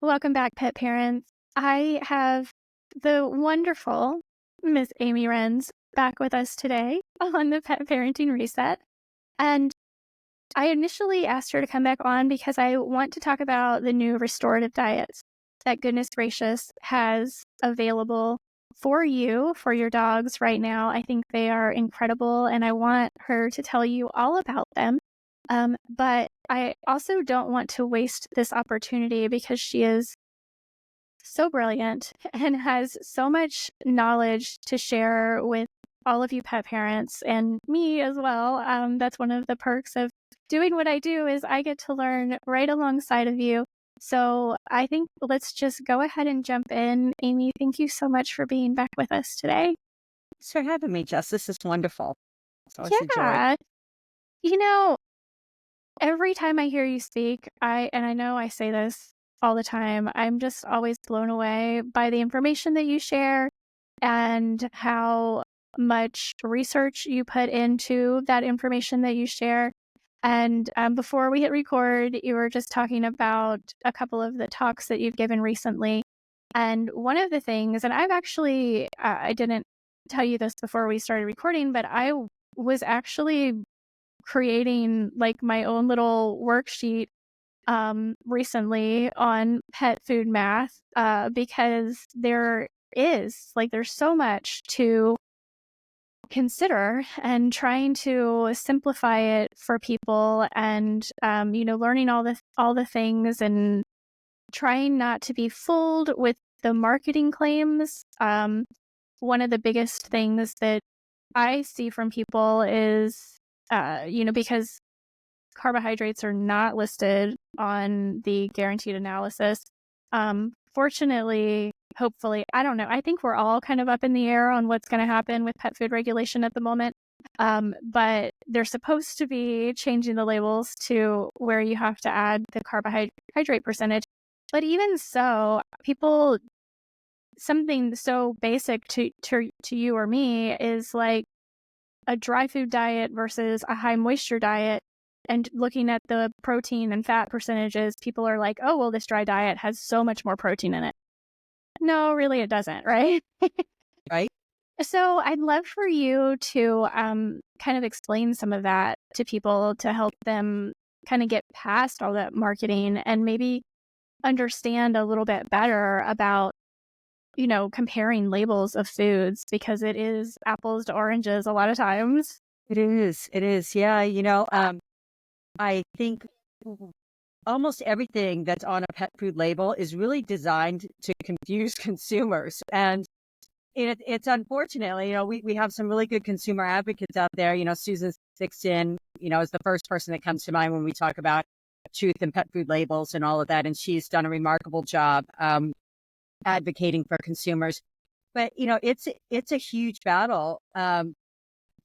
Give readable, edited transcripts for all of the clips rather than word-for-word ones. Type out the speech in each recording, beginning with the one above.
Welcome back, pet parents. I have the wonderful Miss Amy Renz back with us today on the Pet Parenting Reset. And I initially asked her to come back on because I want to talk about the new restorative diets that Goodness Gracious has available for you, for your dogs right now. I think they are incredible, and I want her to tell you all about them. But I also don't want to waste this opportunity because she is so brilliant and has so much knowledge to share with all of you pet parents and me as well. That's one of the perks of doing what I do is I get to learn right alongside of you. So I think let's just go ahead and jump in. Amy, thank you so much for being back with us today. Thanks for having me, Jess. This is wonderful. It's always a joy. Yeah. You know, every time I hear you speak, I know I say this all the time, I'm just always blown away by the information that you share and how much research you put into that information that you share. And before we hit record, you were just talking about a couple of the talks that you've given recently. And one of the things, and I've actually, I didn't tell you this before we started recording, but I was actually creating like my own little worksheet recently on pet food math because there's so much to consider and trying to simplify it for people and learning all the things and trying not to be fooled with the marketing claims. One of the biggest things that I see from people is because carbohydrates are not listed on the guaranteed analysis. Fortunately, hopefully, I don't know. I think we're all kind of up in the air on what's going to happen with pet food regulation at the moment. But they're supposed to be changing the labels to where you have to add the carbohydrate percentage. But even so, something so basic to you or me is like a dry food diet versus a high moisture diet. And looking at the protein and fat percentages, people are like, oh, well, this dry diet has so much more protein in it. No, really, it doesn't, right? Right? So I'd love for you to kind of explain some of that to people to help them kind of get past all that marketing and maybe understand a little bit better about, comparing labels of foods because it is apples to oranges a lot of times. It is. It is. Yeah. I think almost everything that's on a pet food label is really designed to confuse consumers. And it's unfortunately, we have some really good consumer advocates out there. Susan Sixton, is the first person that comes to mind when we talk about truth and pet food labels and all of that. And she's done a remarkable job advocating for consumers. But, it's a huge battle.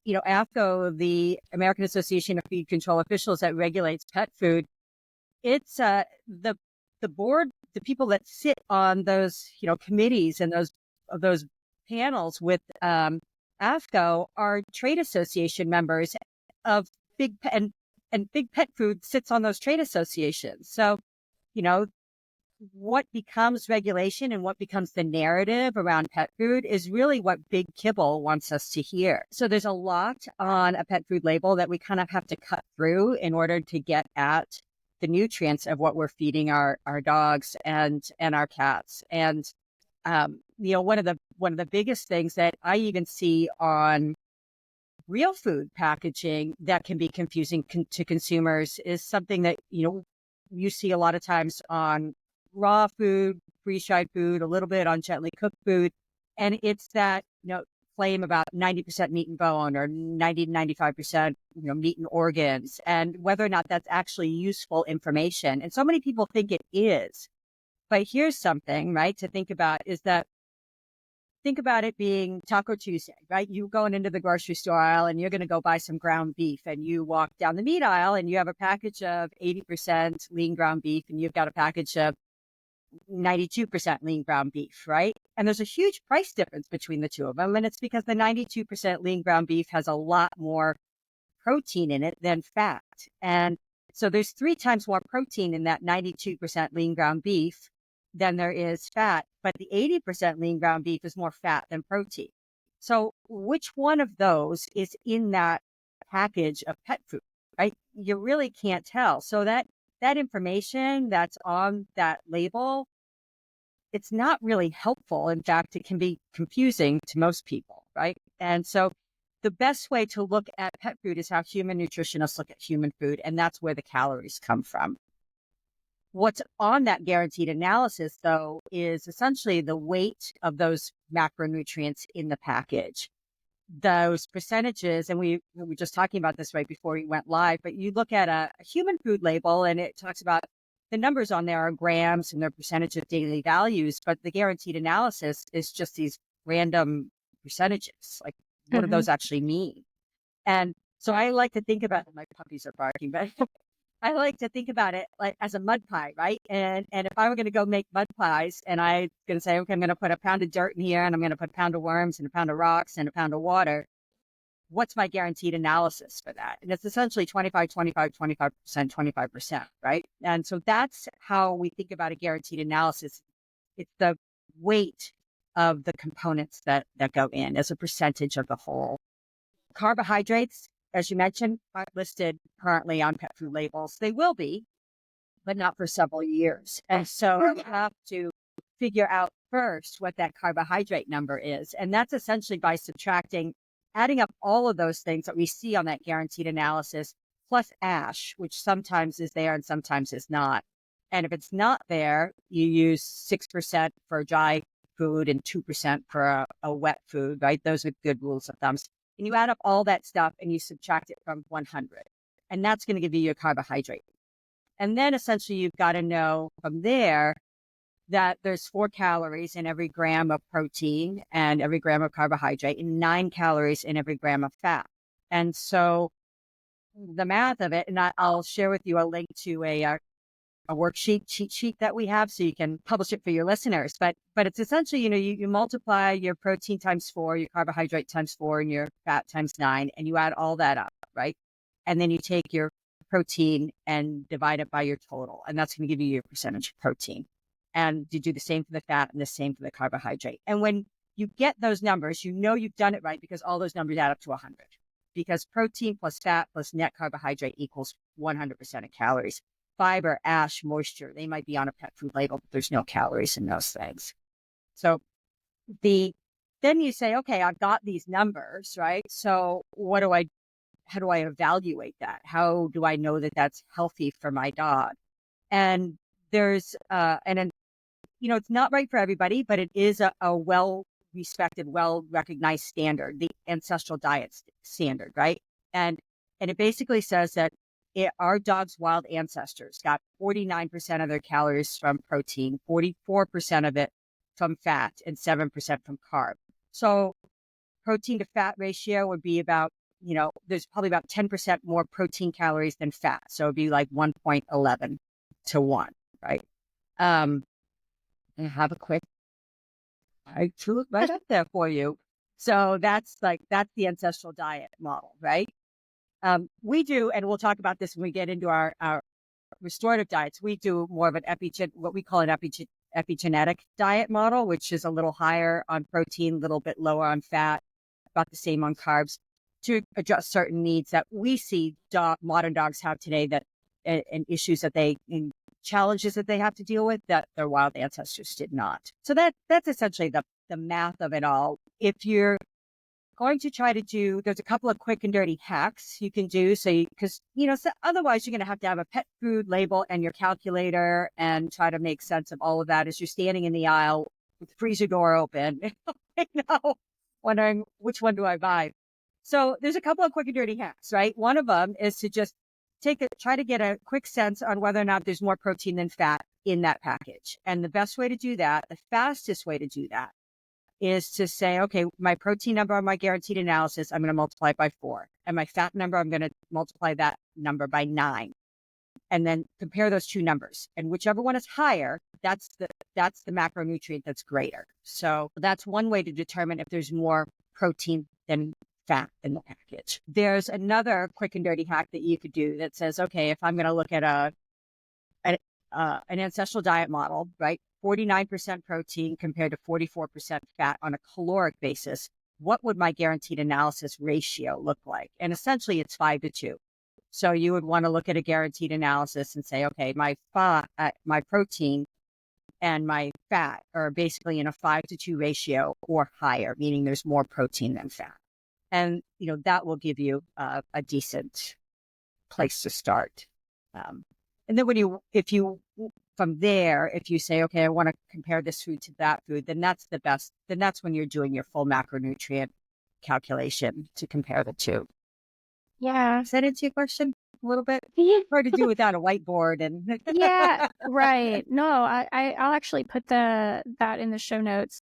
AFCO, the American Association of Feed Control Officials that regulates pet food, it's the board, the people that sit on those, committees and those panels with AFCO are trade association members of and Big Pet Food sits on those trade associations. So, you know, what becomes regulation and what becomes the narrative around pet food is really what Big Kibble wants us to hear. So there's a lot on a pet food label that we kind of have to cut through in order to get at the nutrients of what we're feeding our dogs and our cats. And one of the biggest things that I even see on real food packaging that can be confusing to consumers is something that you see a lot of times on raw food, freeze-dried food, a little bit on gently cooked food. And it's that, claim about 90% meat and bone or 90 to 95%, meat and organs, and whether or not that's actually useful information. And so many people think it is. But here's something, right, to think about is that think about it being Taco Tuesday, right? You going into the grocery store aisle and you're going to go buy some ground beef, and you walk down the meat aisle and you have a package of 80% lean ground beef and you've got a package of 92% lean ground beef, right? And there's a huge price difference between the two of them. And it's because the 92% lean ground beef has a lot more protein in it than fat. And so there's 3 times more protein in that 92% lean ground beef than there is fat, but the 80% lean ground beef is more fat than protein. So which one of those is in that package of pet food, right? You really can't tell. So that information that's on that label, it's not really helpful. In fact, it can be confusing to most people, right? And so the best way to look at pet food is how human nutritionists look at human food, and that's where the calories come from. What's on that guaranteed analysis, though, is essentially the weight of those macronutrients in the package. Those percentages, and we were just talking about this right before we went live, but you look at a human food label and it talks about the numbers on there are grams and their percentage of daily values, but the guaranteed analysis is just these random percentages. Like, what do Mhm. those actually mean? And so I like to think about, my puppies are barking, but I like to think about it like as a mud pie, right? And if I were going to go make mud pies and I'm going to say, okay, I'm going to put a pound of dirt in here and I'm going to put a pound of worms and a pound of rocks and a pound of water, what's my guaranteed analysis for that? And it's essentially 25, 25, 25%, 25%, right? And so that's how we think about a guaranteed analysis. It's the weight of the components that go in as a percentage of the whole. Carbohydrates, as you mentioned, aren't listed currently on pet food labels. They will be, but not for several years. And so you have to figure out first what that carbohydrate number is. And that's essentially by subtracting, adding up all of those things that we see on that guaranteed analysis, plus ash, which sometimes is there and sometimes is not. And if it's not there, you use 6% for dry food and 2% for a wet food, right? Those are good rules of thumbs. And you add up all that stuff and you subtract it from 100. And that's going to give you your carbohydrate. And then essentially you've got to know from there that there's 4 calories in every gram of protein and every gram of carbohydrate and 9 calories in every gram of fat. And so the math of it, and I'll share with you a link to a worksheet, cheat sheet that we have so you can publish it for your listeners. But it's essentially, you multiply your protein times 4, your carbohydrate times 4, and your fat times 9, and you add all that up, right? And then you take your protein and divide it by your total. And that's going to give you your percentage of protein. And you do the same for the fat and the same for the carbohydrate. And when you get those numbers, you've done it right because all those numbers add up to 100. Because protein plus fat plus net carbohydrate equals 100% of calories. Fiber, ash, moisture, they might be on a pet food label, but there's no calories in those things. So then you say, okay, I've got these numbers, right? So how do I evaluate that? How do I know that that's healthy for my dog? And there's, it's not right for everybody, but it is a well-respected, well-recognized standard, the ancestral diet standard, right? And it basically says that our dog's wild ancestors got 49% of their calories from protein, 44% of it from fat, and 7% from carb. So protein to fat ratio would be about, there's probably about 10% more protein calories than fat. So it'd be like 1.11 to 1, right? And have a quick, I threw it right up there for you. So that's the ancestral diet model, right? We do, and we'll talk about this when we get into our restorative diets. We do more of an what we call an epigenetic diet model, which is a little higher on protein, a little bit lower on fat, about the same on carbs, to address certain needs that we see modern dogs have today, and issues and challenges that they have to deal with that their wild ancestors did not. So that's essentially the math of it all. If you're going to try to there's a couple of quick and dirty hacks you can do. Because otherwise you're going to have a pet food label and your calculator and try to make sense of all of that as you're standing in the aisle with the freezer door open, wondering which one do I buy. So there's a couple of quick and dirty hacks, right? One of them is to just try to get a quick sense on whether or not there's more protein than fat in that package. And the best way to do that, the fastest way to do that, is to say, okay, my protein number on my guaranteed analysis, I'm going to multiply it by 4. And my fat number, I'm going to multiply that number by 9. And then compare those two numbers. And whichever one is higher, that's the macronutrient that's greater. So that's one way to determine if there's more protein than fat in the package. There's another quick and dirty hack that you could do that says, okay, if I'm going to look at an ancestral diet model, right? 49% protein compared to 44% fat on a caloric basis. What would my guaranteed analysis ratio look like? And essentially it's 5-2. So you would want to look at a guaranteed analysis and say, okay, my protein and my fat are basically in a 5-2 ratio or higher, meaning there's more protein than fat. And, that will give you a decent place to start. And then from there, if you say, okay, I want to compare this food to that food, then that's the best. Then that's when you're doing your full macronutrient calculation to compare the two. Yeah. Does that answer your question a little bit? Yeah. Hard to do without a whiteboard and Yeah, right. No, I'll actually put that in the show notes,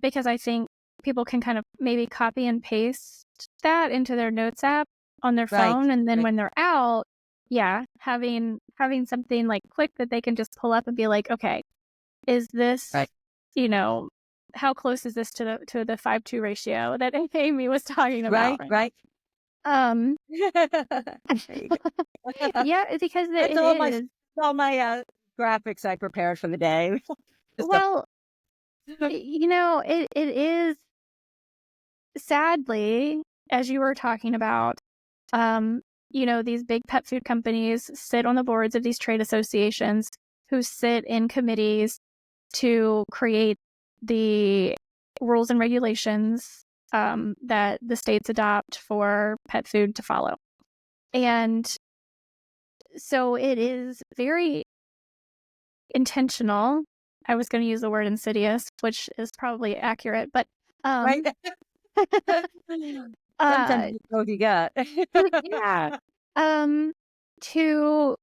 because I think people can kind of maybe copy and paste that into their notes app on their right, phone, and then right, when they're out, yeah, having something like quick that they can just pull up and be like, okay, is this, right, you know, how close is this to the 5-2 ratio that Amy was talking about? right, right. Um, There you go. yeah, because That's it is. all my graphics I prepared for the day. Just a Well, it is, sadly, as you were talking about, um, these big pet food companies sit on the boards of these trade associations who sit in committees to create the rules and regulations, that the states adopt for pet food to follow. And so it is very intentional. I was going to use the word insidious, which is probably accurate, but right. um, Sometimes uh, you know what you got. yeah, um, to,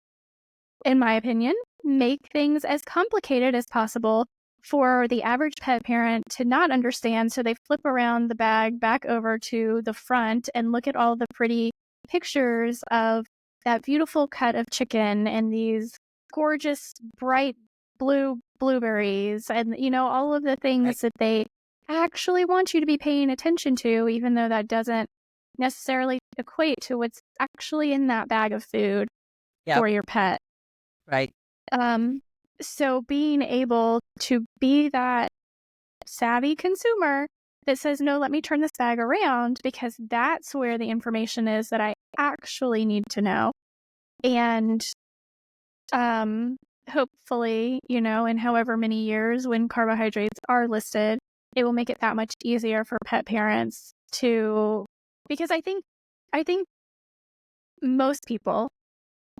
in my opinion, make things as complicated as possible for the average pet parent to not understand. So they flip around the bag back over to the front and look at all the pretty pictures of that beautiful cut of chicken and these gorgeous bright blue blueberries and, all of the Right. things that they actually want you to be paying attention to, even though that doesn't necessarily equate to what's actually in that bag of food Yep. for your pet. Right. Um, so being able to be that savvy consumer that says, no, let me turn this bag around because that's where the information is that I actually need to know. And hopefully, in however many years when carbohydrates are listed, it will make it that much easier for pet parents to, because I think most people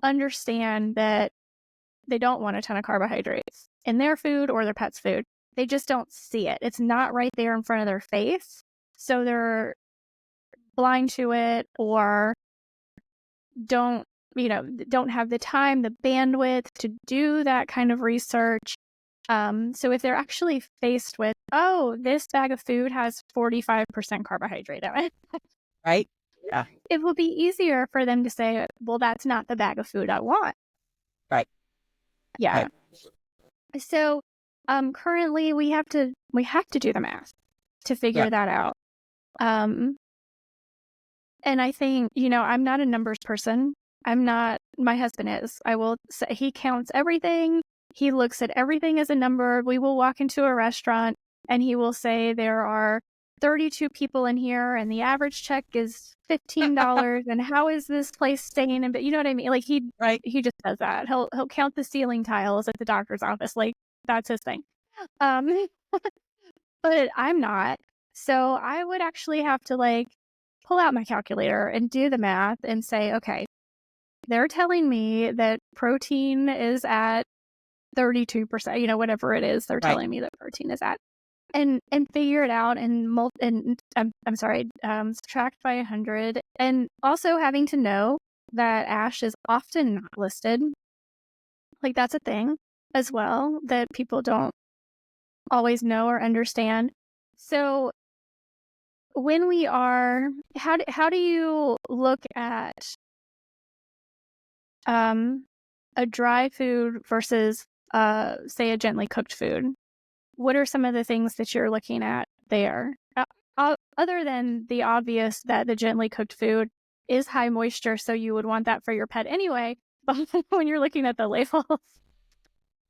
understand that they don't want a ton of carbohydrates in their food or their pet's food. They just don't see it. It's not right there in front of their face. So they're blind to it or don't, don't have the time, the bandwidth to do that kind of research. So if they're actually faced with, oh, this bag of food has 45% carbohydrate in it, Right. Yeah. it will be easier for them to say, well, that's not the bag of food I want. Right. Yeah. Right. So, currently we have to do the math to figure Yeah. that out. Um, and I think, I'm not a numbers person. I'm not, my husband is. I will say he counts everything. He looks at everything as a number. We will walk into a restaurant and he will say there are 32 people in here and the average check is $15 and how is this place staying in, but you know what I mean? Like Right. he just does that. He'll count the ceiling tiles at the doctor's office. Like that's his thing. Um, but I'm not. So I would actually have to pull out my calculator and do the math and say, okay, they're telling me that protein is at 32%, whatever it is they're Right. telling me that protein is at. And figure it out and I'm sorry, subtract by 100. And also having to know that ash is often not listed. Like that's a thing as well that people don't always know or understand. So when we are, how do you look at a dry food versus say a gently cooked food? What are some of the things that you're looking at there? Other than the obvious that the gently cooked food is high moisture, so you would want that for your pet anyway. But when you're looking at the labels,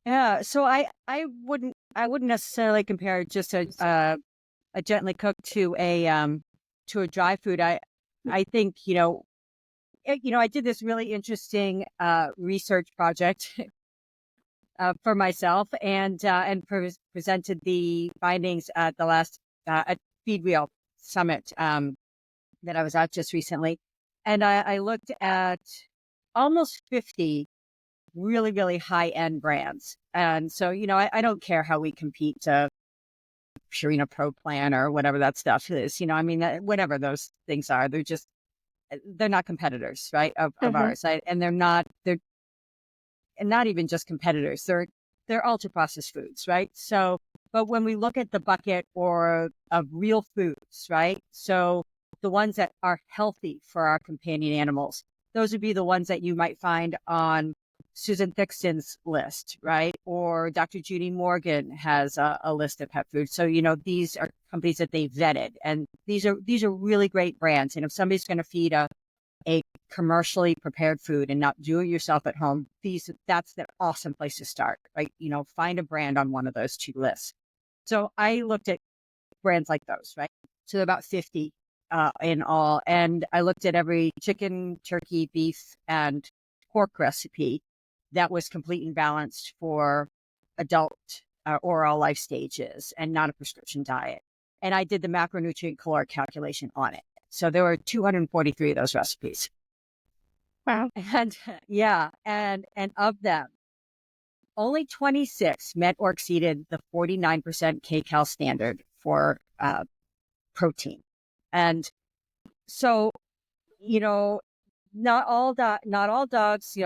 Yeah. So I wouldn't necessarily compare just a gently cooked to a dry food. I think, I did this really interesting research project for myself, and presented the findings at the last at Feed Wheel Summit that I was at just recently, and I looked at almost 50 really really high end brands, and so I don't care how we compete to Purina Pro Plan or whatever that stuff is. I mean, whatever those things are, they're not competitors, right? Of Mhm. ours, and they're and not even just competitors. They're ultra processed foods, right? So, but when we look at the bucket or of real foods, right? So the ones that are healthy for our companion animals, those would be the ones that you might find on Susan Thixton's list, right? Or Dr. Judy Morgan has a list of pet foods. So these are companies that they vetted, and these are really great brands. And if somebody's going to feed a commercially prepared food and not do it yourself at home, that's the awesome place to start, right? Find a brand on one of those two lists. So I looked at brands like those, right? So about 50 in all. And I looked at every chicken, turkey, beef, and pork recipe that was complete and balanced for adult or all life stages and not a prescription diet. And I did the macronutrient caloric calculation on it. So there were 243 of those recipes. Wow. And yeah, and of them, only 26 met or exceeded the 49% kcal standard for protein. And so, you know, not all dogs,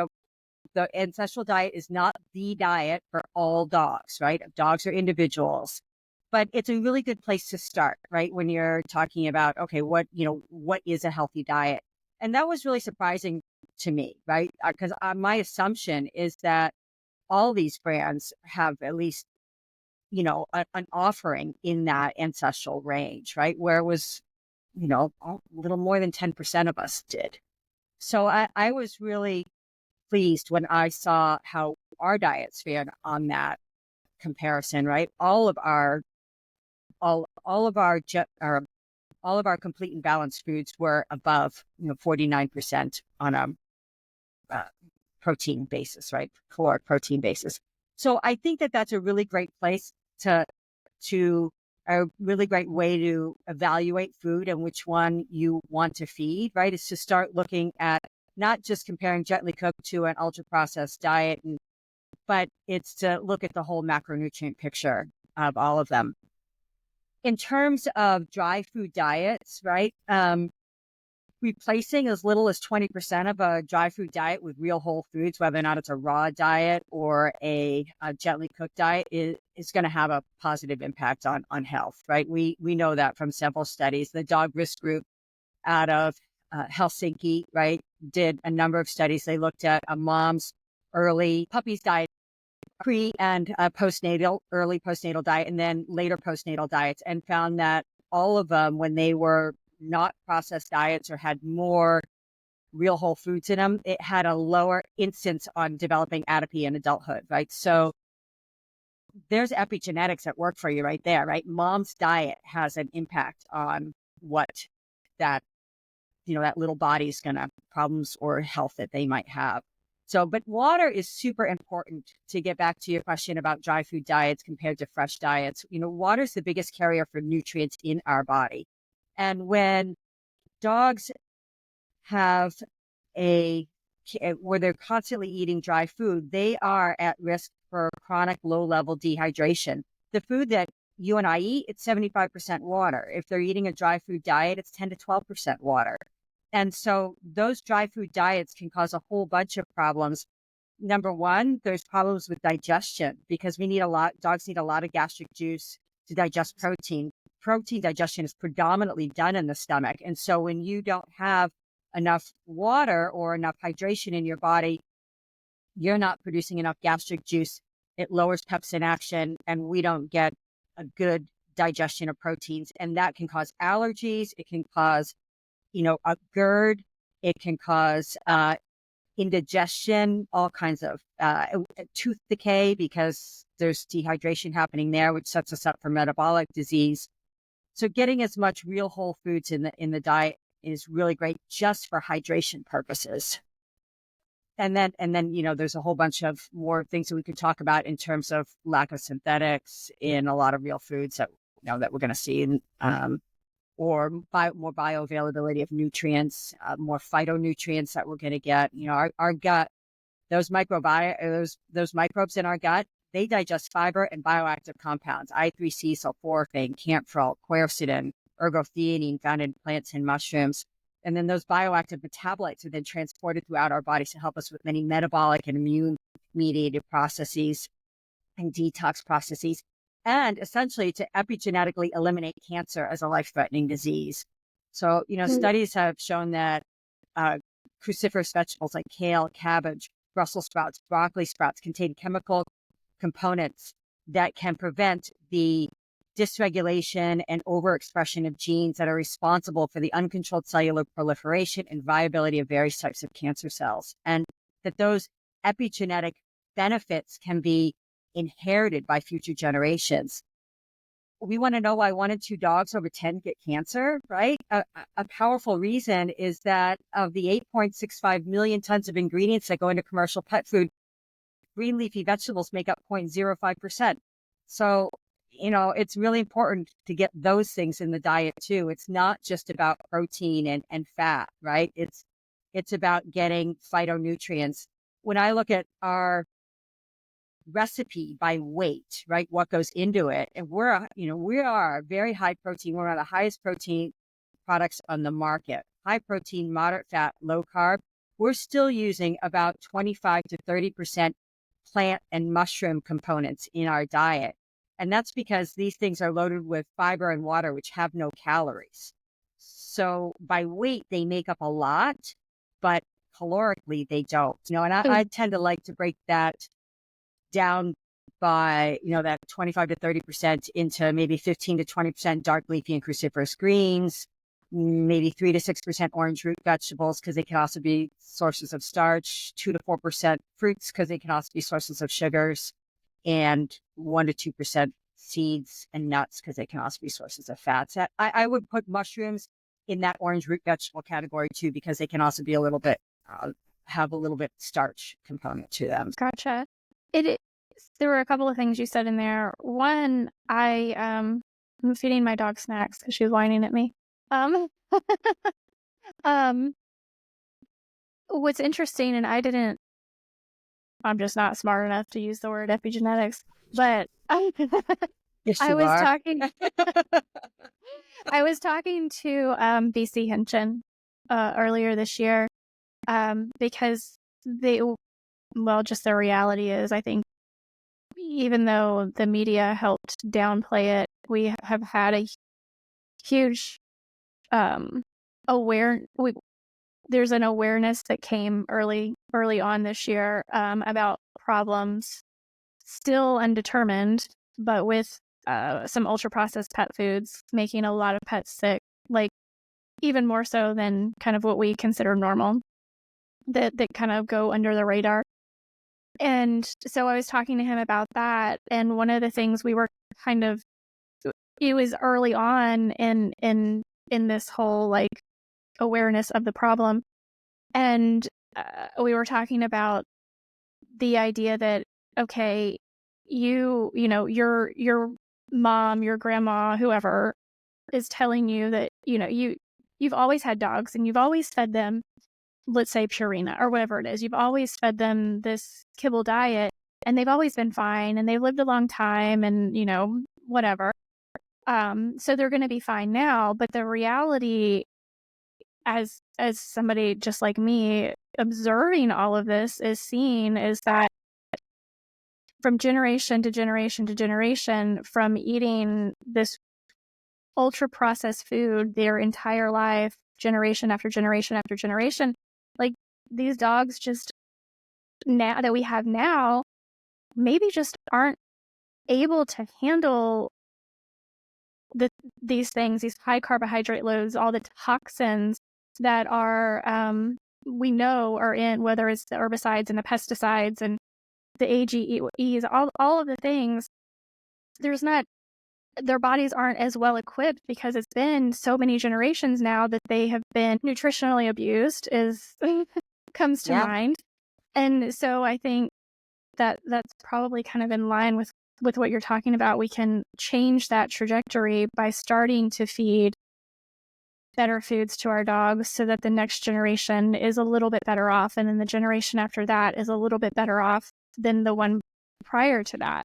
the ancestral diet is not the diet for all dogs, right? Dogs are individuals. But it's a really good place to start, right? When you're talking about, okay, what is a healthy diet? And that was really surprising to me, right? Because my assumption is that all these brands have at least, an offering in that ancestral range, right? Where it was, a little more than 10% of us did. So I was really pleased when I saw how our diets fared on that comparison, right? All of all of our complete and balanced foods were above 49% on a uh, protein basis, right? Caloric protein basis. So I think that that's a really great place to a really great way to evaluate food and which one you want to feed, right? Is to start looking at not just comparing gently cooked to an ultra processed diet, but it's to look at the whole macronutrient picture of all of them. In terms of dry food diets, right? Replacing as little as 20% of a dry food diet with real whole foods, whether or not it's a raw diet or a gently cooked diet, is going to have a positive impact on health, right? We know that from several studies. The dog risk group out of Helsinki, right, did a number of studies. They looked at a mom's early puppy's diet, pre and postnatal, early postnatal diet, and then later postnatal diets, and found that all of them, when they were not processed diets or had more real whole foods in them, it had a lower incidence on developing atopy in adulthood, right? So there's epigenetics at work for you right there, right? Mom's diet has an impact on what that, that little body's gonna problems or health that they might have. So, but water is super important to get back to your question about dry food diets compared to fresh diets. Water is the biggest carrier for nutrients in our body. And when dogs have a where they're constantly eating dry food, they are at risk for chronic low level dehydration. The food that you and I eat, it's 75% water. If they're eating a dry food diet, it's 10 to 12% water. And so those dry food diets can cause a whole bunch of problems. Number one, there's problems with digestion because dogs need a lot of gastric juice to digest protein. Protein digestion is predominantly done in the stomach. And so when you don't have enough water or enough hydration in your body, you're not producing enough gastric juice. It lowers pepsin action, and we don't get a good digestion of proteins. And that can cause allergies. It can cause, a GERD. It can cause indigestion, all kinds of tooth decay because there's dehydration happening there, which sets us up for metabolic disease. So getting as much real whole foods in the diet is really great just for hydration purposes. And then, there's a whole bunch of more things that we could talk about in terms of lack of synthetics in a lot of real foods that we're going to see, or more bioavailability of nutrients, more phytonutrients that we're going to get. Our gut, those those microbes in our gut, they digest fiber and bioactive compounds: I3C, sulforaphane, camphor, quercetin, ergothioneine, found in plants and mushrooms. And then those bioactive metabolites are then transported throughout our bodies to help us with many metabolic and immune-mediated processes and detox processes, and essentially to epigenetically eliminate cancer as a life-threatening disease. So, studies have shown that cruciferous vegetables like kale, cabbage, Brussels sprouts, broccoli sprouts contain chemical components that can prevent the dysregulation and overexpression of genes that are responsible for the uncontrolled cellular proliferation and viability of various types of cancer cells. And that those epigenetic benefits can be inherited by future generations. We want to know why 1 in 2 dogs over 10 get cancer, right? A powerful reason is that of the 8.65 million tons of ingredients that go into commercial pet food, green leafy vegetables make up 0.05%. So, it's really important to get those things in the diet too. It's not just about protein and fat, right? It's about getting phytonutrients. When I look at our recipe by weight, right, what goes into it, and we are very high protein. We're one of the highest protein products on the market. High protein, moderate fat, low carb. We're still using about 25 to 30% plant and mushroom components in our diet. And that's because these things are loaded with fiber and water, which have no calories. So by weight, they make up a lot, but calorically, they don't. And I tend to like to break that down by, that 25 to 30% into maybe 15 to 20% dark leafy and cruciferous greens, maybe 3 to 6% orange root vegetables, because they can also be sources of starch, 2 to 4% fruits, because they can also be sources of sugars, and 1 to 2% seeds and nuts, because they can also be sources of fats. I would put mushrooms in that orange root vegetable category too, because they can also be have a little bit starch component to them. Gotcha. There were a couple of things you said in there. One, I'm feeding my dog snacks because she was whining at me. Um, what's interesting, and I'm just not smart enough to use the word epigenetics, but Yes, I you was are. talking I was talking to BC Hinchin earlier this year, because just the reality is, I think, even though the media helped downplay it, we have had a huge there's an awareness that came early on this year about problems still undetermined, but with some ultra processed pet foods making a lot of pets sick, like even more so than kind of what we consider normal, that kind of go under the radar. And so I was talking to him about that, and one of the things we were it was early on in this whole like awareness of the problem, and we were talking about the idea that, okay, your mom, your grandma, whoever is telling you that you've always had dogs and you've always fed them, let's say Purina or whatever it is, you've always fed them this kibble diet and they've always been fine and they've lived a long time and whatever, so they're going to be fine now. But the reality, as somebody just like me observing all of this, is that from generation to generation to generation, from eating this ultra processed food their entire life, generation after generation after generation, like these dogs just now that we have now maybe just aren't able to handle these things, these high carbohydrate loads, all the toxins that are we know are in, whether it's the herbicides and the pesticides and the AGEs, all of the things, there's not their bodies aren't as well equipped because it's been so many generations now that they have been nutritionally abused is comes to Yeah. mind. And so I think that that's probably kind of in line with what you're talking about. We can change that trajectory by starting to feed better foods to our dogs so that the next generation is a little bit better off. And then the generation after that is a little bit better off than the one prior to that.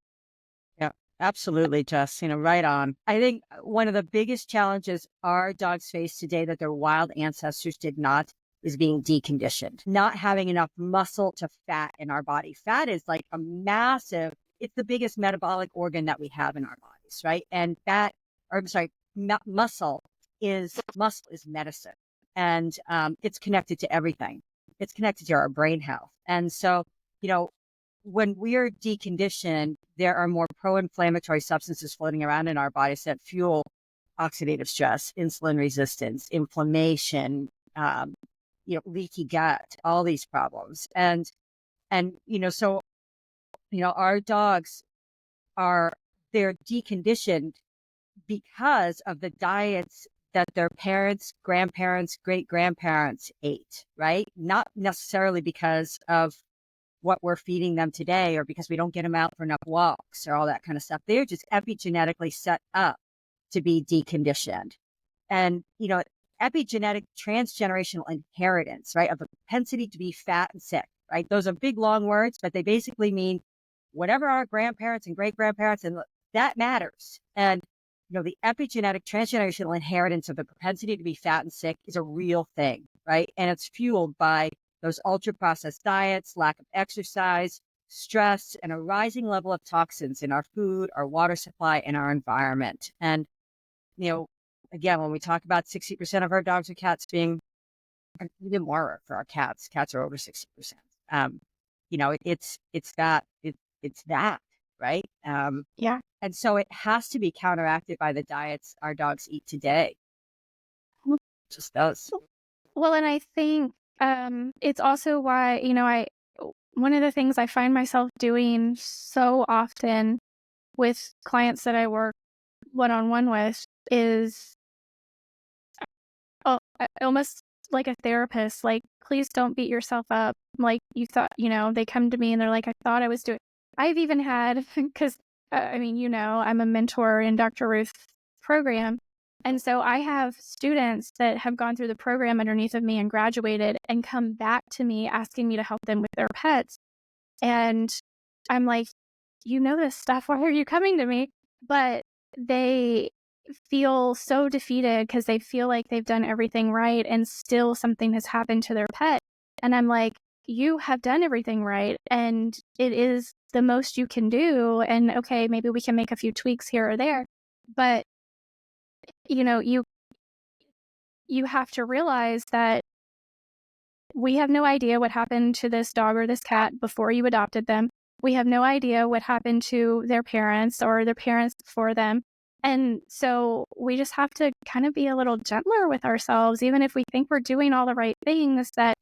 Yeah, absolutely, Jess. Right on. I think one of the biggest challenges our dogs face today that their wild ancestors did not is being deconditioned, not having enough muscle to fat in our body. Fat is like it's the biggest metabolic organ that we have in our bodies, right? And muscle muscle is medicine, and it's connected to everything. It's connected to our brain health. And so, you know, when we're deconditioned, there are more pro-inflammatory substances floating around in our bodies that fuel oxidative stress, insulin resistance, inflammation, um, leaky gut, all these problems. Our dogs they're deconditioned because of the diets that their parents, grandparents, great grandparents ate, right? Not necessarily because of what we're feeding them today or because we don't get them out for enough walks or all that kind of stuff. They're just epigenetically set up to be deconditioned. And, epigenetic transgenerational inheritance, right, of the propensity to be fat and sick, right? Those are big, long words, but they basically mean whatever our grandparents and great grandparents, and that matters. And, the epigenetic transgenerational inheritance of the propensity to be fat and sick is a real thing, right? And it's fueled by those ultra processed diets, lack of exercise, stress, and a rising level of toxins in our food, our water supply, and our environment. And, again, when we talk about 60% of our dogs or cats being, even more for our cats are over 60%. It's that, right? Yeah. And so it has to be counteracted by the diets our dogs eat today. It just does. Well, and I think it's also why, one of the things I find myself doing so often with clients that I work one-on-one with is almost like a therapist, like, please don't beat yourself up. Like you thought, they come to me and they're like, I thought I was doing, I've even had, because I'm a mentor in Dr. Ruth's program. And so I have students that have gone through the program underneath of me and graduated and come back to me asking me to help them with their pets. And I'm like, this stuff. Why are you coming to me? But they feel so defeated because they feel like they've done everything right and still something has happened to their pet. And I'm like, you have done everything right and it is the most you can do. And okay, maybe we can make a few tweaks here or there. But, you have to realize that we have no idea what happened to this dog or this cat before you adopted them. We have no idea what happened to their parents or their parents before them. And so we just have to kind of be a little gentler with ourselves, even if we think we're doing all the right things, that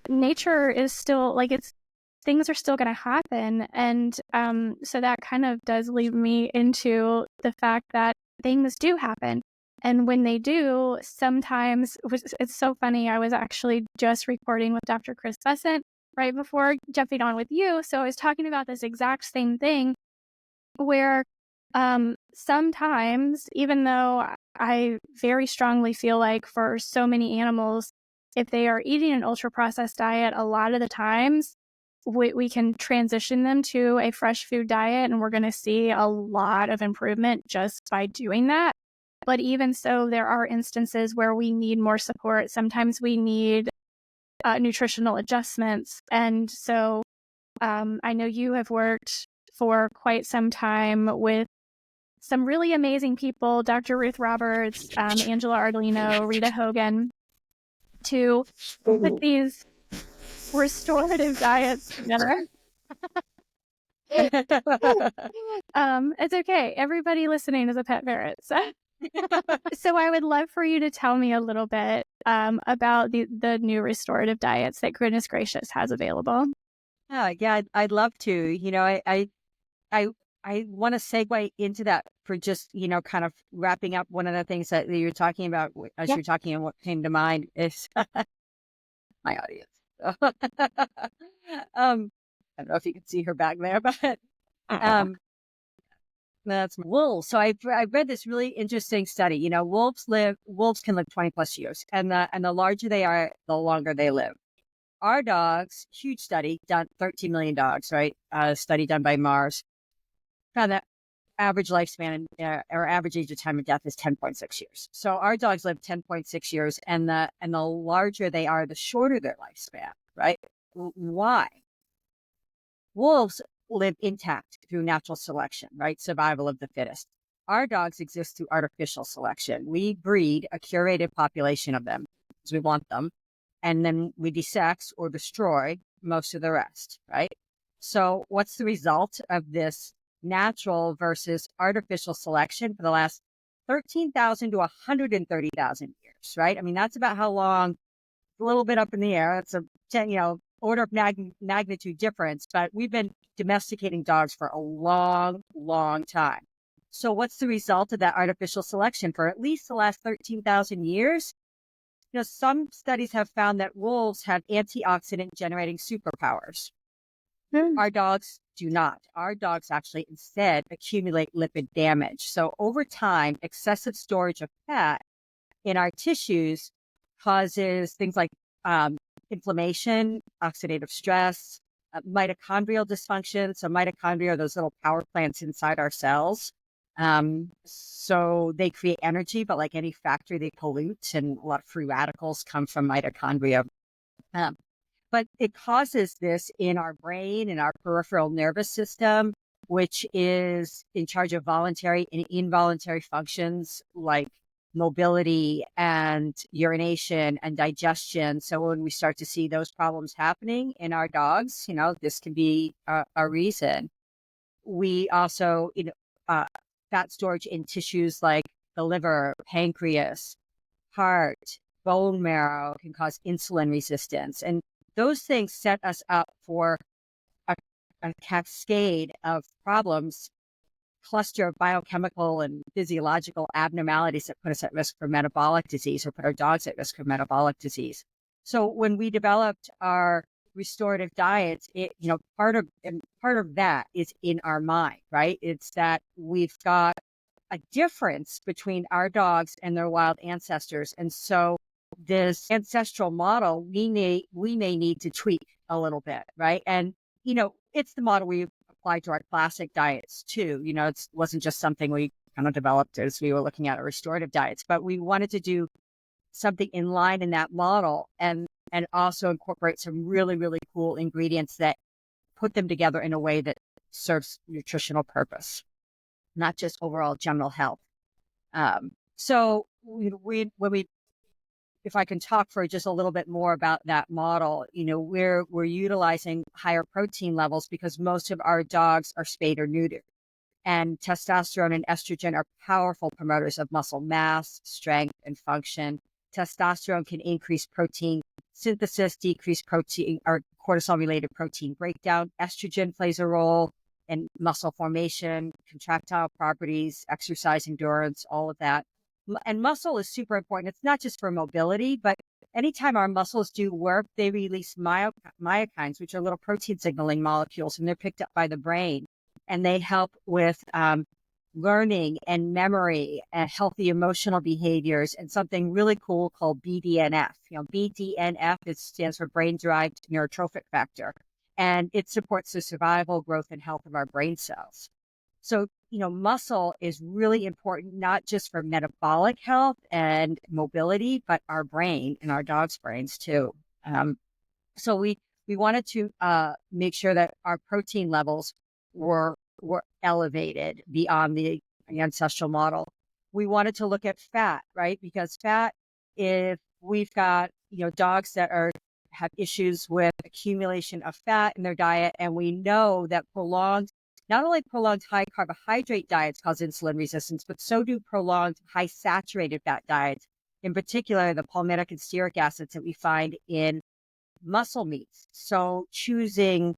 nature is still things are still going to happen. And so that kind of does lead me into the fact that things do happen. And when they do, sometimes, it's so funny, I was actually just recording with Dr. Chris Besant right before jumping on with you. So I was talking about this exact same thing where sometimes, even though I very strongly feel like for so many animals, if they are eating an ultra-processed diet, a lot of the times we can transition them to a fresh food diet and we're going to see a lot of improvement just by doing that. But even so, there are instances where we need more support. Sometimes we need nutritional adjustments. And so I know you have worked for quite some time with some really amazing people, Dr. Ruth Roberts, Angela Ardolino, Rita Hogan, to put these restorative diets together. It's okay. Everybody listening is a pet parent. So. So I would love for you to tell me a little bit about the new restorative diets that Goodness Gracious has available. Yeah, I'd love to. I I want to segue into that for just, kind of wrapping up one of the things that you're talking about as Yeah. you're talking, and what came to mind is my audience. I don't know if you can see her back there, but Aw. um, that's wolves. So I read this really interesting study. Wolves can live 20 plus years, and the larger they are, the longer they live. Our dogs, huge study done, 13 million dogs, right? Study done by Mars, found that average lifespan or average age of time of death is 10.6 years. So our dogs live 10.6 years, and the larger they are, the shorter their lifespan, right? Why? Wolves live intact through natural selection, right? Survival of the fittest. Our dogs exist through artificial selection. We breed a curated population of them because we want them, and then we desex or destroy most of the rest, right? So, what's the result of this natural versus artificial selection for the last 13,000 to 130,000 years, right? I mean, that's about how long, a little bit up in the air. It's a 10, order of magnitude difference, but we've been domesticating dogs for a long, long time. So what's the result of that artificial selection for at least the last 13,000 years? Some studies have found that wolves have antioxidant generating superpowers. Mm. Our dogs do not. Our dogs actually instead accumulate lipid damage. So over time, excessive storage of fat in our tissues causes things like um, inflammation, oxidative stress, mitochondrial dysfunction. So mitochondria are those little power plants inside our cells. So they create energy, but like any factory, they pollute, and a lot of free radicals come from mitochondria. Um, but it causes this in our brain and our peripheral nervous system, which is in charge of voluntary and involuntary functions like mobility and urination and digestion. So when we start to see those problems happening in our dogs, this can be a reason. We also, fat storage in tissues like the liver, pancreas, heart, bone marrow can cause insulin resistance. And those things set us up for a, a cascade of problems, cluster of biochemical and physiological abnormalities that put us at risk for metabolic disease, or put our dogs at risk for metabolic disease. So when we developed our restorative diets, part of that is in our mind, right? It's that we've got a difference between our dogs and their wild ancestors. And so this ancestral model, we may need to tweak a little bit, right? And, it's the model we applied to our classic diets too. It wasn't just something we kind of developed as we were looking at our restorative diets, but we wanted to do something in line in that model, and also incorporate some really, really cool ingredients that put them together in a way that serves nutritional purpose, not just overall general health. So when we, if I can talk for just a little bit more about that model, we're utilizing higher protein levels because most of our dogs are spayed or neutered, and testosterone and estrogen are powerful promoters of muscle mass, strength, and function. Testosterone can increase protein synthesis, decrease protein or cortisol related protein breakdown. Estrogen plays a role in muscle formation, contractile properties, exercise endurance, all of that. And muscle is super important. It's not just for mobility, but anytime our muscles do work, they release myokines, which are little protein signaling molecules, and they're picked up by the brain. And they help with learning and memory and healthy emotional behaviors, and something really cool called BDNF. BDNF, it stands for brain derived neurotrophic factor, and it supports the survival, growth, and health of our brain cells. So, muscle is really important, not just for metabolic health and mobility, but our brain and our dog's brains too. So we wanted to make sure that our protein levels were elevated beyond the ancestral model. We wanted to look at fat, right? Because fat, if we've got dogs that have issues with accumulation of fat in their diet, and we know that prolonged not only prolonged high carbohydrate diets cause insulin resistance, but so do prolonged high saturated fat diets, in particular the palmitic and stearic acids that we find in muscle meats. So choosing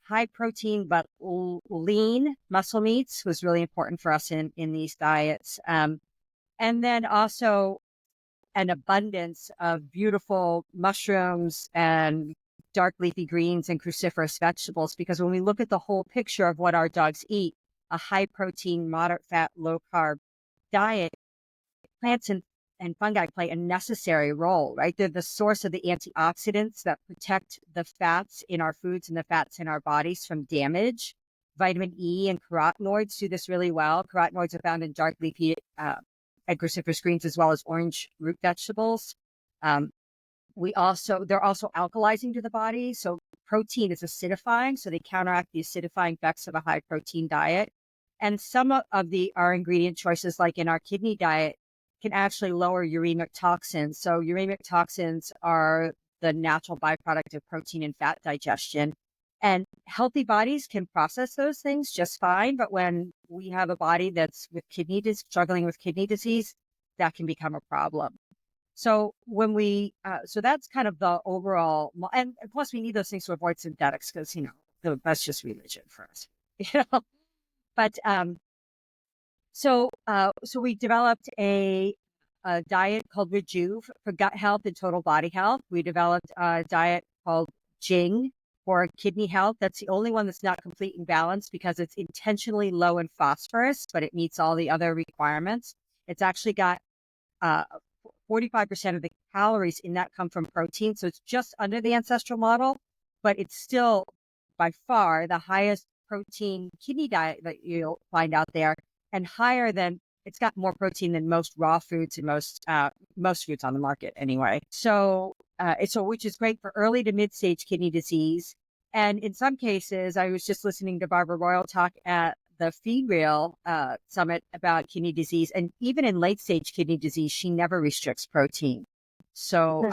high protein but lean muscle meats was really important for us in these diets. And then also an abundance of beautiful mushrooms and dark leafy greens and cruciferous vegetables, because when we look at the whole picture of what our dogs eat, a high protein, moderate fat, low carb diet, plants and fungi play a necessary role, right? They're the source of the antioxidants that protect the fats in our foods and the fats in our bodies from damage. Vitamin E and carotenoids do this really well. Carotenoids are found in dark leafy and cruciferous greens, as well as orange root vegetables. Um, they're also alkalizing to the body. So protein is acidifying, so they counteract the acidifying effects of a high protein diet. And some of our ingredient choices, like in our kidney diet, can actually lower uremic toxins. So uremic toxins are the natural byproduct of protein and fat digestion. And healthy bodies can process those things just fine. But when we have a body that's struggling with kidney disease, that can become a problem. So so that's kind of the overall, and plus we need those things to avoid synthetics because, that's just religion for us, you know. But so we developed a diet called Rejuve for gut health and total body health. We developed a diet called Jing for kidney health. That's the only one that's not complete and balanced because it's intentionally low in phosphorus, but it meets all the other requirements. It's actually got 45% of the calories in that come from protein. So it's just under the ancestral model, but it's still by far the highest protein kidney diet that you'll find out there, and it's got more protein than most raw foods and most foods on the market anyway. So which is great for early to mid stage kidney disease. And in some cases, I was just listening to Barbara Royal talk at the Feed Real Summit about kidney disease, and even in late stage kidney disease, she never restricts protein. So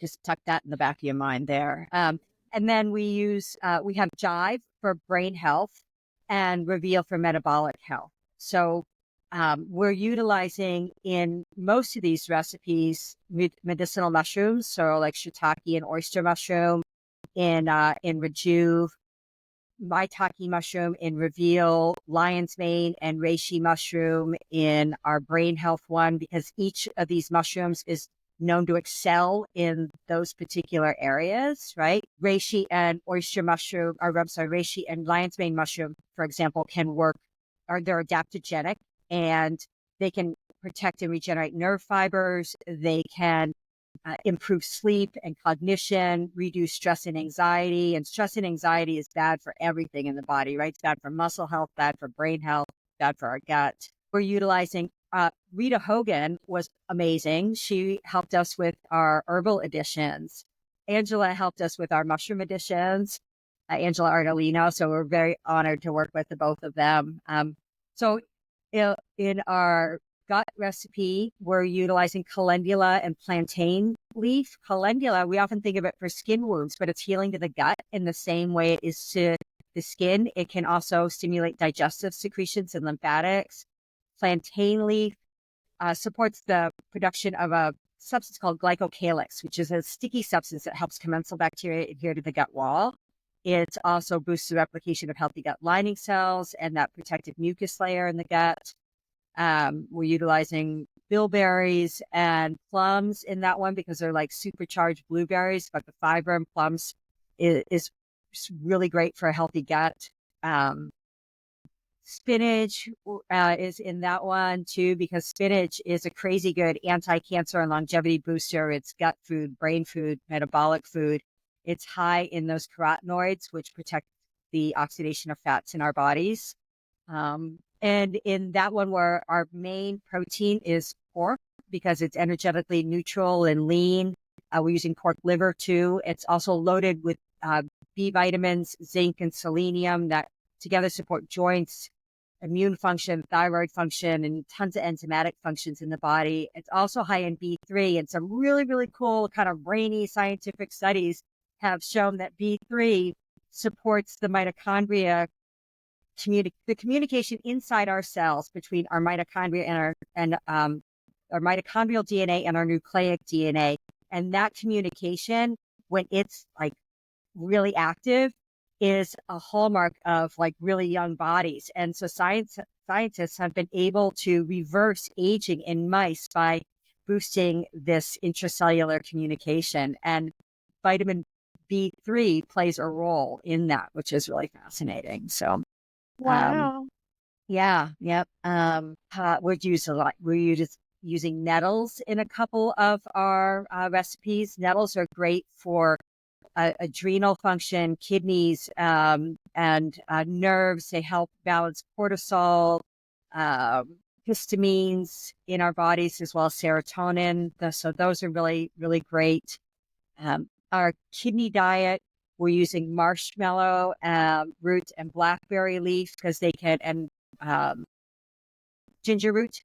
just tuck that in the back of your mind there. And then we have Jive for brain health and Reveal for metabolic health. So we're utilizing in most of these recipes medicinal mushrooms, so like shiitake and oyster mushroom in Rejuve, maitake mushroom in Reveal, lion's mane and reishi mushroom in our brain health one, because each of these mushrooms is known to excel in those particular areas, right? Reishi and reishi and lion's mane mushroom, for example, they're adaptogenic, and they can protect and regenerate nerve fibers. They can improve sleep and cognition, reduce stress and anxiety. And stress and anxiety is bad for everything in the body, right? It's bad for muscle health, bad for brain health, bad for our gut. We're utilizing Rita Hogan was amazing. She helped us with our herbal additions. Angela helped us with our mushroom additions, Angela Ardolino. So we're very honored to work with the both of them. So in our gut recipe, we're utilizing calendula and plantain leaf. Calendula, we often think of it for skin wounds, but it's healing to the gut in the same way it is to the skin. It can also stimulate digestive secretions and lymphatics. Plantain leaf supports the production of a substance called glycocalyx, which is a sticky substance that helps commensal bacteria adhere to the gut wall. It also boosts the replication of healthy gut lining cells and that protective mucus layer in the gut. We're utilizing bilberries and plums in that one because they're like supercharged blueberries, but the fiber in plums is really great for a healthy gut. Spinach is in that one too, because spinach is a crazy good anti-cancer and longevity booster. It's gut food, brain food, metabolic food. It's high in those carotenoids, which protect the oxidation of fats in our bodies. And in that one, where our main protein is pork, because it's energetically neutral and lean. We're using pork liver too. It's also loaded with B vitamins, zinc, and selenium that together support joints, immune function, thyroid function, and tons of enzymatic functions in the body. It's also high in B3, and some really, really cool kind of brainy scientific studies have shown that B3 supports the mitochondria the communication inside our cells between our mitochondria and our mitochondrial DNA and our nucleic DNA. And that communication, when it's like really active, is a hallmark of like really young bodies. And so scientists have been able to reverse aging in mice by boosting this intracellular communication. And vitamin B3 plays a role in that, which is really fascinating. So, um, Wow. yeah, yep. We'd use a lot. We're just using nettles in a couple of our recipes. Nettles are great for adrenal function, kidneys, and nerves. They help balance cortisol, histamines in our bodies, as well as serotonin. So those are really, really great. Our kidney diet, we're using marshmallow root and blackberry leaf because they can, and ginger root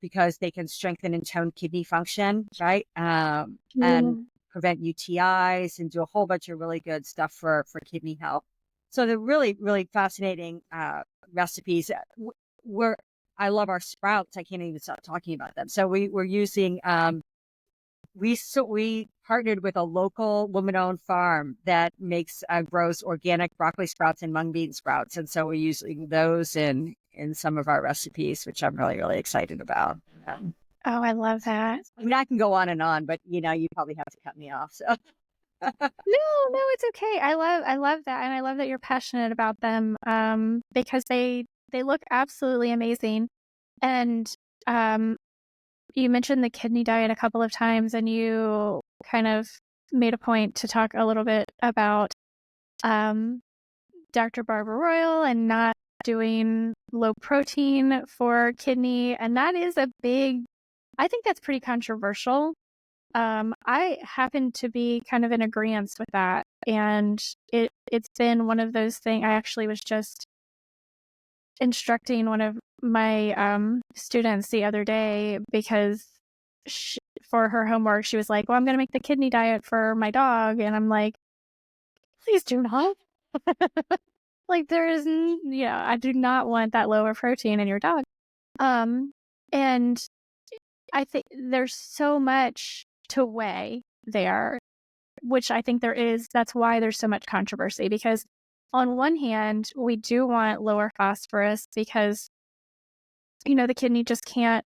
because they can strengthen and tone kidney function, right? And Mm. prevent UTIs and do a whole bunch of really good stuff for kidney health. So they're really, really fascinating recipes. We're I love our sprouts. I can't even stop talking about them. So we're using we partnered with a local woman-owned farm that makes grows organic broccoli sprouts and mung bean sprouts, and so we're using those in some of our recipes, which I'm really, really excited about. Oh, I love that. I mean, I can go on and on, but you probably have to cut me off. So No, it's okay. I love that, and I love that you're passionate about them, because they look absolutely amazing. And, um, you mentioned the kidney diet a couple of times, and you kind of made a point to talk a little bit about, um, Dr. Barbara Royal and not doing low protein for kidney, and that is a big I think that's pretty controversial. I happen to be kind of in agreement with that, and it's been one of those things. I actually was just instructing one of my students the other day because for her homework, she was like, "Well, I'm going to make the kidney diet for my dog," and I'm like, "Please do not." Like there is, I do not want that lower protein in your dog. Um, and I think there's so much to weigh there, which I think there is. That's why there's so much controversy because on one hand, we do want lower phosphorus because, the kidney just can't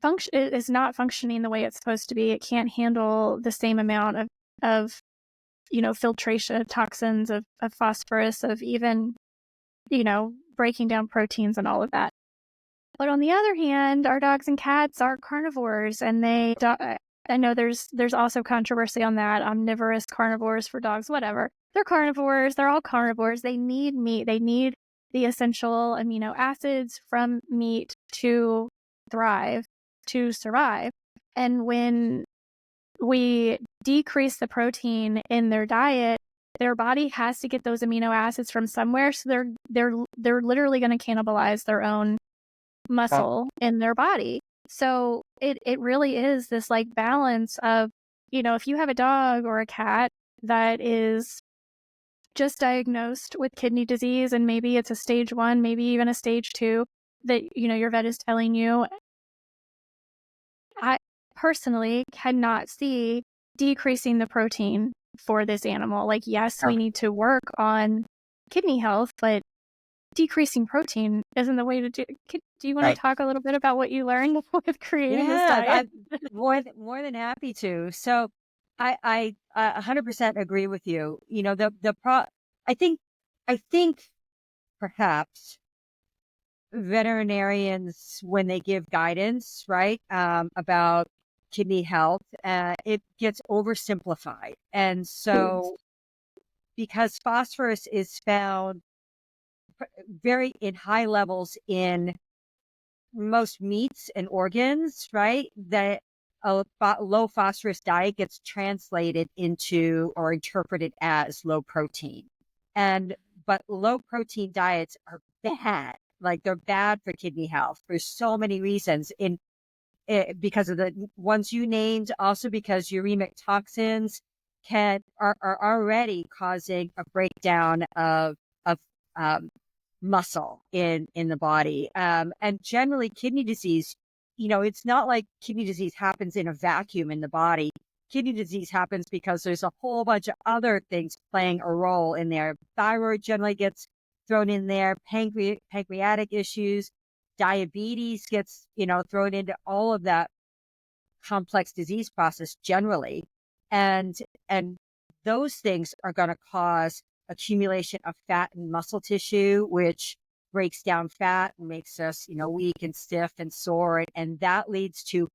function, it is not functioning the way it's supposed to be. It can't handle the same amount of, filtration of toxins, of phosphorus, of even, breaking down proteins and all of that. But on the other hand, our dogs and cats are carnivores, and I know there's also controversy on that. Omnivorous, carnivores for dogs, whatever. They're carnivores. They're all carnivores. They need meat. They need the essential amino acids from meat to thrive, to survive. And when we decrease the protein in their diet, their body has to get those amino acids from somewhere. So they're literally going to cannibalize their own muscle in their body. So it really is this like balance of, if you have a dog or a cat that is just diagnosed with kidney disease and maybe it's a stage 1, maybe even a stage 2 that, your vet is telling you, I personally cannot see decreasing the protein for this animal. Like, yes, we need to work on kidney health, but decreasing protein isn't the way to do. Do you want to right. talk a little bit about what you learned with creating this Yeah, diet? I'm more than happy to. So I 100% agree with you. I think I think perhaps veterinarians, when they give guidance, right, about kidney health, it gets oversimplified. And so because phosphorus is found very in high levels in most meats and organs, right? That a low phosphorus diet gets translated into or interpreted as low protein. But low protein diets are bad. Like they're bad for kidney health for so many reasons. Because of the ones you named, also because uremic toxins are already causing a breakdown of um, muscle in the body. And generally, kidney disease, it's not like kidney disease happens in a vacuum in the body. Kidney disease happens because there's a whole bunch of other things playing a role in there. Thyroid generally gets thrown in there, pancreatic issues, diabetes gets, thrown into all of that complex disease process generally. And those things are going to cause accumulation of fat and muscle tissue, which breaks down fat and makes us, weak and stiff and sore. And that leads to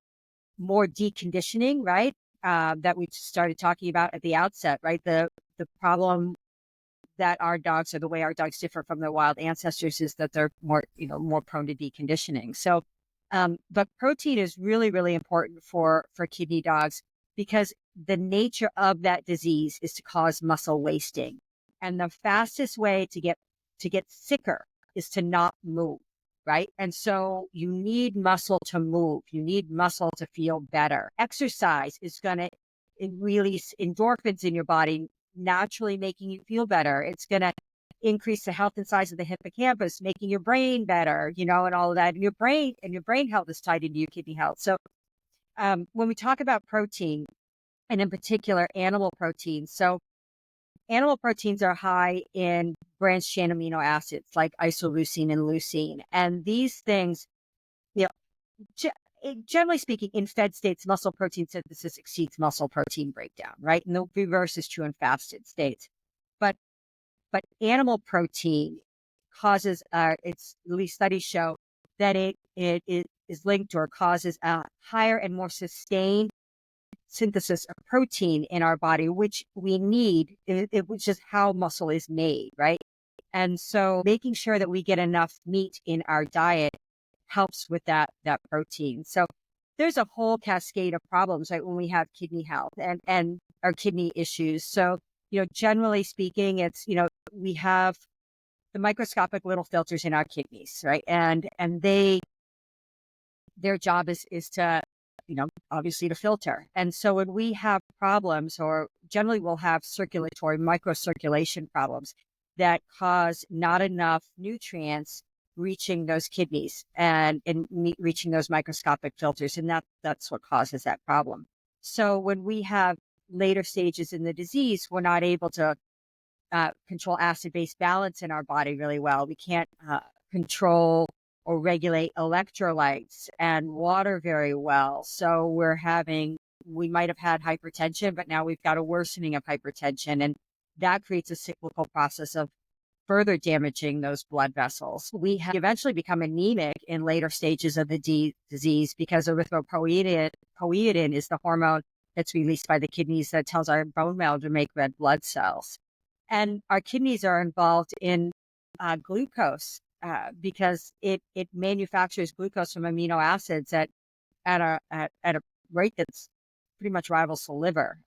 more deconditioning, right? That we started talking about at the outset, right? The problem that our dogs, or the way our dogs differ from their wild ancestors, is that they're more prone to deconditioning. So, but protein is really, really important for kidney dogs, because the nature of that disease is to cause muscle wasting. And the fastest way to get sicker is to not move, right? And so you need muscle to move. You need muscle to feel better. Exercise is going to release endorphins in your body, naturally making you feel better. It's going to increase the health and size of the hippocampus, making your brain better, and all of that. And your brain health is tied into your kidney health. So when we talk about protein, and in particular animal proteins, so animal proteins are high in branched chain amino acids like isoleucine and leucine. And these things, you know, generally speaking, in fed states, muscle protein synthesis exceeds muscle protein breakdown, right? And the reverse is true in fasted states. But animal protein causes, it's at least studies show that it is linked or causes a higher and more sustained synthesis of protein in our body, which we need, which is how muscle is made, right? And so making sure that we get enough meat in our diet helps with that protein. So there's a whole cascade of problems, right, when we have kidney health and our kidney issues. So, generally speaking, it's, we have the microscopic little filters in our kidneys, right? And their job is to, obviously to filter. And so when we have problems, or generally we'll have circulatory microcirculation problems that cause not enough nutrients reaching those kidneys and reaching those microscopic filters. And that's what causes that problem. So when we have later stages in the disease, we're not able to control acid-base balance in our body really well. We can't control or regulate electrolytes and water very well. So we might have had hypertension, but now we've got a worsening of hypertension. And that creates a cyclical process of further damaging those blood vessels. We have eventually become anemic in later stages of the disease, because erythropoietin is the hormone that's released by the kidneys that tells our bone marrow to make red blood cells. And our kidneys are involved in glucose because it manufactures glucose from amino acids at a rate that's pretty much rivals the liver.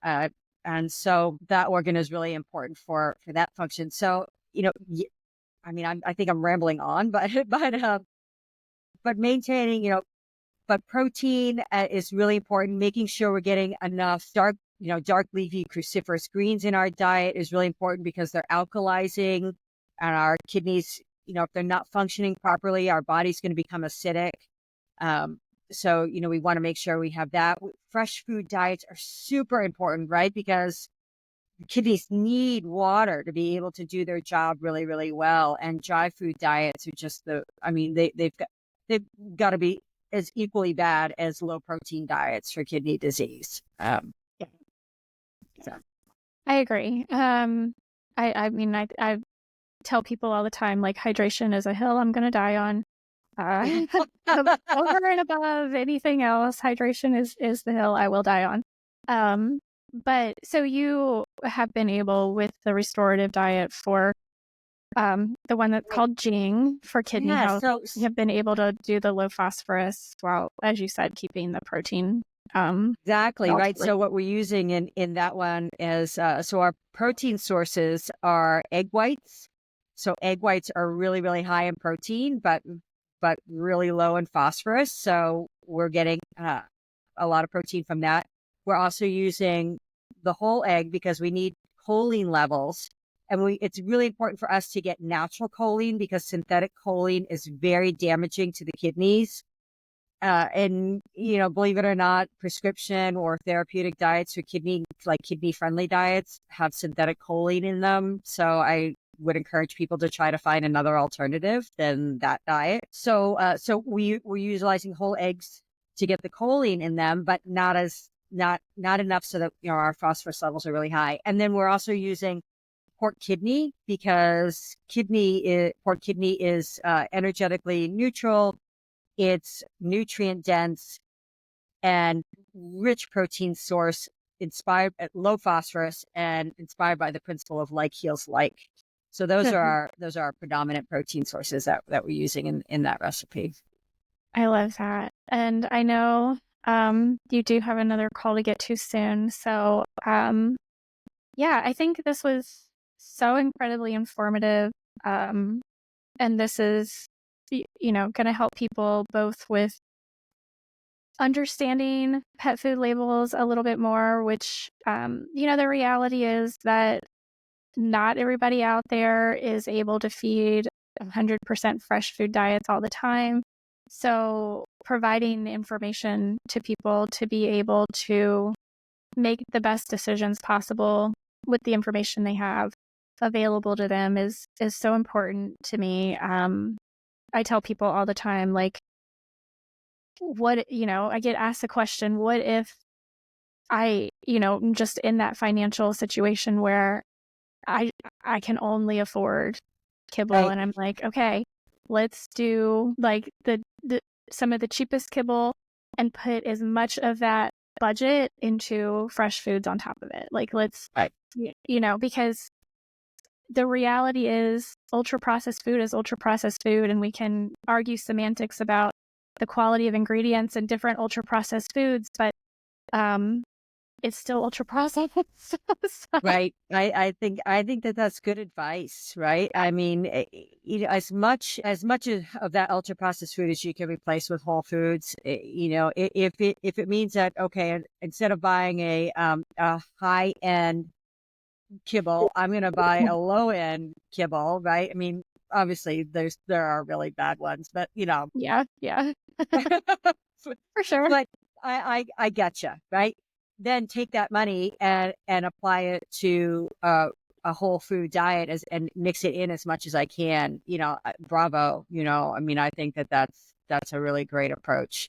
And so that organ is really important for that function. So, I think I'm rambling on, but maintaining, but protein is really important. Making sure we're getting enough dark leafy cruciferous greens in our diet is really important, because they're alkalizing, and our kidneys, if they're not functioning properly, our body's going to become acidic. So, we want to make sure we have that. Fresh food diets are super important, right? Because the kidneys need water to be able to do their job really, really well. And dry food diets are just they've got to be as equally bad as low protein diets for kidney disease. Yeah. So. I agree. I tell people all the time, like, hydration is a hill I'm going to die on. Over and above anything else, hydration is the hill I will die on. But so you have been able, with the restorative diet for the one that's called Jing for kidney health, So you have been able to do the low phosphorus while, as you said, keeping the protein. Exactly, right. So what we're using in that one is, so our protein sources are egg whites. So egg whites are really, really high in protein, but really low in phosphorus. So we're getting a lot of protein from that. We're also using the whole egg because we need choline levels. And it's really important for us to get natural choline because synthetic choline is very damaging to the kidneys. And, believe it or not, prescription or therapeutic diets or kidney friendly diets have synthetic choline in them. So I would encourage people to try to find another alternative than that diet. So we're utilizing whole eggs to get the choline in them, but not enough so that, our phosphorus levels are really high. And then we're also using pork kidney because pork kidney is energetically neutral. It's nutrient dense and rich protein source, inspired at low phosphorus and inspired by the principle of like heals like. So those are our predominant protein sources that we're using in that recipe. I love that. And I know you do have another call to get to soon. So yeah, I think this was so incredibly informative. And this is, going to help people both with understanding pet food labels a little bit more, which, the reality is that not everybody out there is able to feed 100% fresh food diets all the time. So providing information to people to be able to make the best decisions possible with the information they have available to them is so important to me. I tell people all the time, like, I get asked the question, what if I'm just in that financial situation where I I can only afford kibble, Right, and I'm like, okay, let's do like the some of the cheapest kibble and put as much of that budget into fresh foods on top of it. Like let's right, because the reality is ultra processed food is ultra processed food, and we can argue semantics about the quality of ingredients in different ultra processed foods, but um it's still ultra processed. So, right. I think that that's good advice, right? I mean, as much of that ultra processed food as you can replace with whole foods, if it means that okay, instead of buying a high end kibble, I'm going to buy a low end kibble, right? I mean, obviously there are really bad ones, but yeah, but for sure. I getcha, right? Then take that money and apply it to a whole food diet and mix it in as much as I can. Bravo. I mean, I think that that's a really great approach.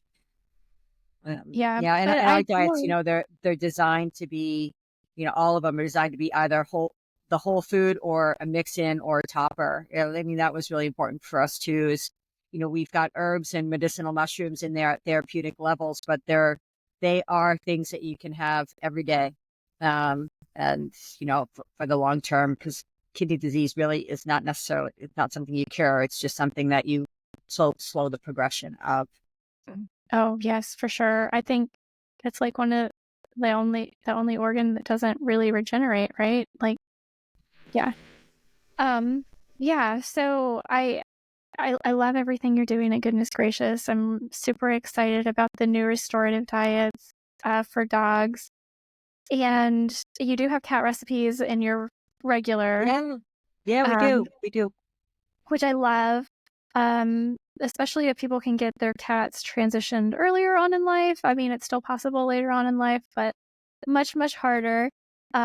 Yeah, Yeah, and but our I diets, totally they're designed to be, all of them are designed to be either the whole food or a mix in or a topper. I mean, that was really important for us too. Is we've got herbs and medicinal mushrooms in there at therapeutic levels, but they are things that you can have every day, and for the long term, because kidney disease really is it's not something you cure. It's just something that you slow the progression of. Oh, yes, for sure. I think it's like one of the only organ that doesn't really regenerate, right? Like, yeah. Um, yeah, so I love everything you're doing, and goodness gracious, I'm super excited about the new restorative diets for dogs. And you do have cat recipes in your regular, Yeah, yeah, we um, do, we do. which I love. Especially if people can get their cats transitioned earlier on in life. I mean, it's still possible later on in life, but much, much harder. So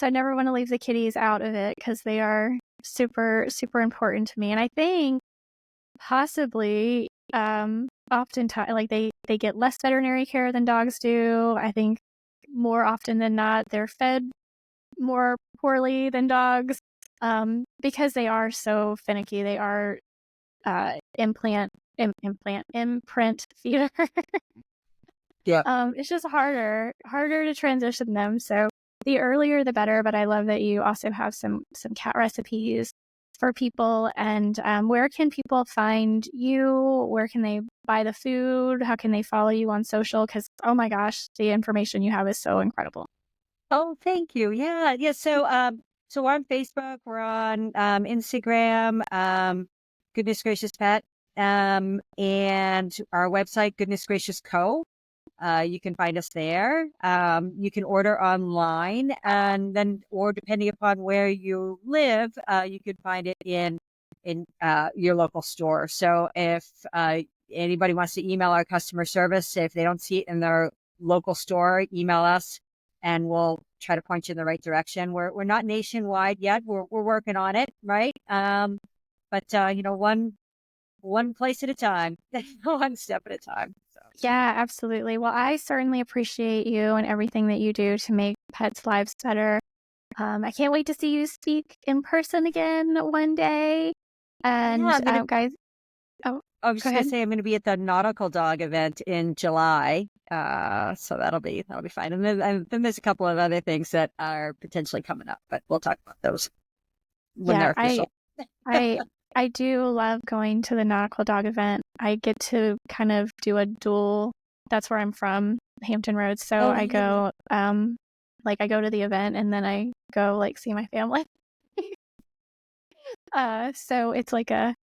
I never want to leave the kitties out of it because they are super, super important to me. And I think possibly, oftentimes, like they get less veterinary care than dogs do. I think more often than not, they're fed more poorly than dogs, because they are so finicky. They are imprint feeder. Yeah. It's just harder to transition them. So the earlier the better. But I love that you also have some cat recipes for people. And where can people find you? Where can they buy the food? How can they follow you on social? Because oh my gosh, the information you have is so incredible. Oh, thank you. Yeah, yeah. So we're on Facebook, we're on Instagram, Goodness Gracious Pet, and our website, Goodness Gracious Co. You can find us there. You can order online, and then, or depending upon where you live, you can find it in your local store. So if anybody wants to email our customer service, if they don't see it in their local store, email us, and we'll try to point you in the right direction. We're not nationwide yet. We're working on it, right? But one place at a time, one step at a time. So. Yeah, absolutely. Well, I certainly appreciate you and everything that you do to make pets' lives better. I can't wait to see you speak in person again one day. Yeah, And guys, oh, I was go just gonna ahead. say I'm gonna be at the nautical dog event in July. So that'll be fine. And then there's a couple of other things that are potentially coming up, but we'll talk about those when they're Yeah, official. I I do love going to the nautical dog event. I get to kind of do a dual. That's where I'm from, Hampton Roads. So Oh, I go, like I go to the event and then I go like see my family. So it's like a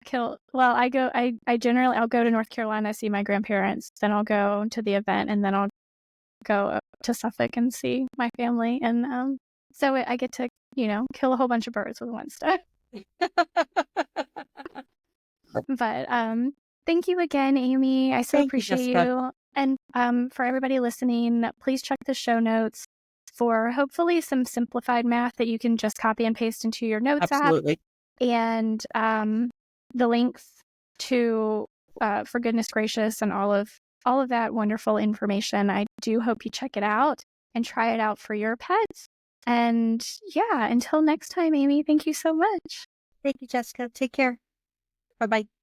kill. Well, I generally I'll go to North Carolina, see my grandparents, then I'll go to the event, and then I'll go up to Suffolk and see my family. And so I get to kill a whole bunch of birds with one stone. But thank you again, Amy. I so thank you, appreciate Jessica. you. And for everybody listening, please check the show notes for hopefully some simplified math that you can just copy and paste into your notes app, Absolutely. and the links to For Goodness Gracious and all of that wonderful information. I do hope you check it out and try it out for your pets. And yeah, until next time, Amy, thank you so much. Thank you, Jessica. Take care. Bye bye.